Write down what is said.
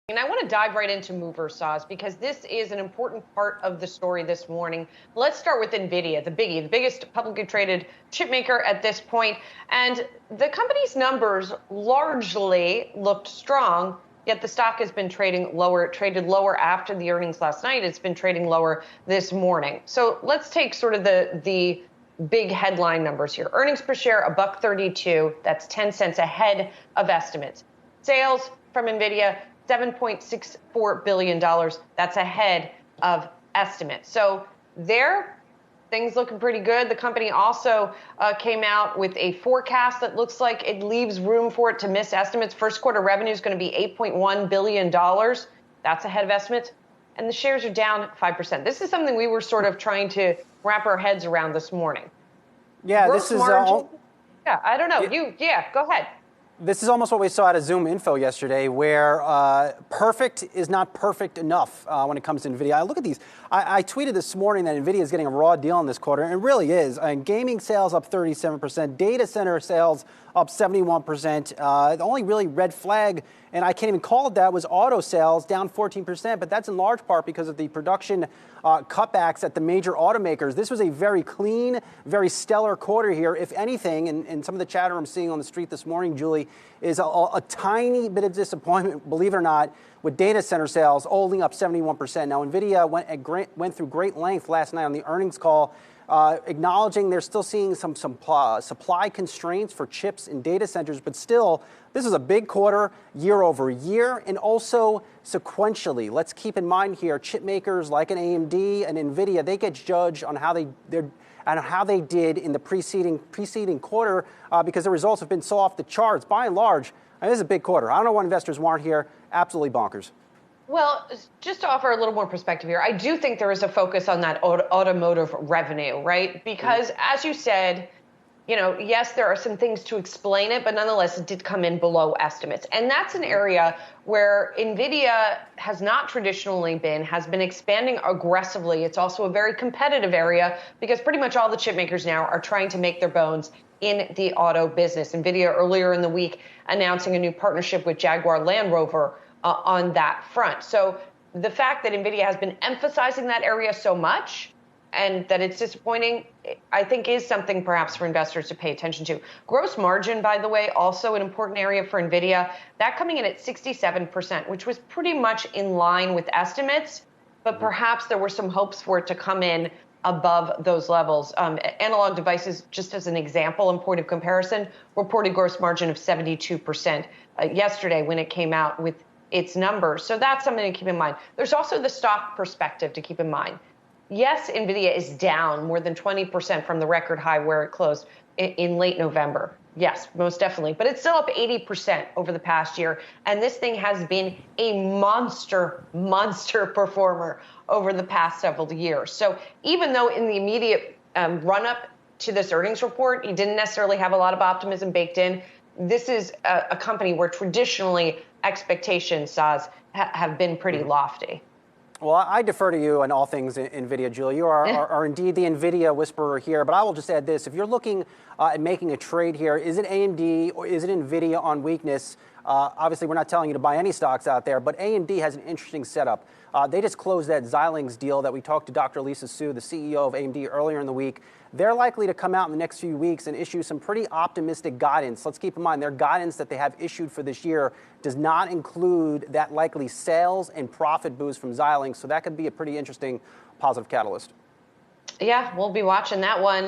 And I want to dive right into mover saws because this is an important part of the story this morning. Let's start with Nvidia, the biggie, the biggest publicly traded chip maker at this point. And the company's numbers largely looked strong, yet the stock has been trading lower. It traded lower after the earnings last night. It's been trading lower this morning. So let's take sort of the big headline numbers here. Earnings per share, $1.32. That's 10 cents ahead of estimates. Sales from Nvidia, $7.64 billion. That's ahead of estimates. So there, things looking pretty good. The company also came out with a forecast that looks like it leaves room for it to miss estimates. First quarter revenue is going to be $8.1 billion. That's ahead of estimates. And the shares are down 5%. This is something we were sort of trying to wrap our heads around this morning. Yeah, Gross this is margin, yeah, I don't know. Go ahead. This is almost what we saw at a Zoom Info yesterday, where perfect is not perfect enough when it comes to Nvidia. I look at these. I tweeted this morning that Nvidia is getting a raw deal in this quarter, and it really is. Gaming sales up 37%, data center sales up 71%. The only really red flag, and I can't even call it that, was auto sales down 14%, but that's in large part because of the production cutbacks at the major automakers. This was a very clean, very stellar quarter here. If anything, and some of the chatter I'm seeing on the street this morning, Julie, is a tiny bit of disappointment, believe it or not, with data center sales holding up 71%. Now, Nvidia went through great length last night on the earnings call, acknowledging they're still seeing some supply constraints for chips in data centers, but still, this is a big quarter year over year and also sequentially. Let's keep in mind here, chip makers like an AMD and Nvidia, they get judged on how they did in the preceding quarter because the results have been so off the charts. By and large, this is a big quarter. I don't know why investors weren't here. Absolutely bonkers. Well, just to offer a little more perspective here, I do think there is a focus on that automotive revenue, right? Because as you said, yes, there are some things to explain it, but nonetheless, it did come in below estimates. And that's an area where Nvidia has not traditionally has been expanding aggressively. It's also a very competitive area because pretty much all the chip makers now are trying to make their bones in the auto business. Nvidia earlier in the week announcing a new partnership with Jaguar Land Rover on that front. So the fact that Nvidia has been emphasizing that area so much and that it's disappointing, I think is something perhaps for investors to pay attention to. Gross margin, by the way, also an important area for Nvidia. That coming in at 67%, which was pretty much in line with estimates, but perhaps there were some hopes for it to come in above those levels. Analog devices, just as an example and point of comparison, reported gross margin of 72% yesterday when it came out with its numbers. So that's something to keep in mind. There's also the stock perspective to keep in mind. Yes, Nvidia is down more than 20% from the record high where it closed in late November. Yes, most definitely. But it's still up 80% over the past year. And this thing has been a monster performer over the past several years. So even though in the immediate run up to this earnings report, you didn't necessarily have a lot of optimism baked in, this is a company where traditionally expectations have been pretty lofty. Well, I defer to you on all things NVIDIA, Julie. You are indeed the NVIDIA whisperer here. But I will just add this. If you're looking at making a trade here, is it AMD or is it NVIDIA on weakness? Obviously, we're not telling you to buy any stocks out there, but AMD has an interesting setup. They just closed that Xilinx deal that we talked to Dr. Lisa Su, the CEO of AMD, earlier in the week. They're likely to come out in the next few weeks and issue some pretty optimistic guidance. Let's keep in mind their guidance that they have issued for this year does not include that likely sales and profit boost from Xilinx. So that could be a pretty interesting positive catalyst. Yeah, we'll be watching that one.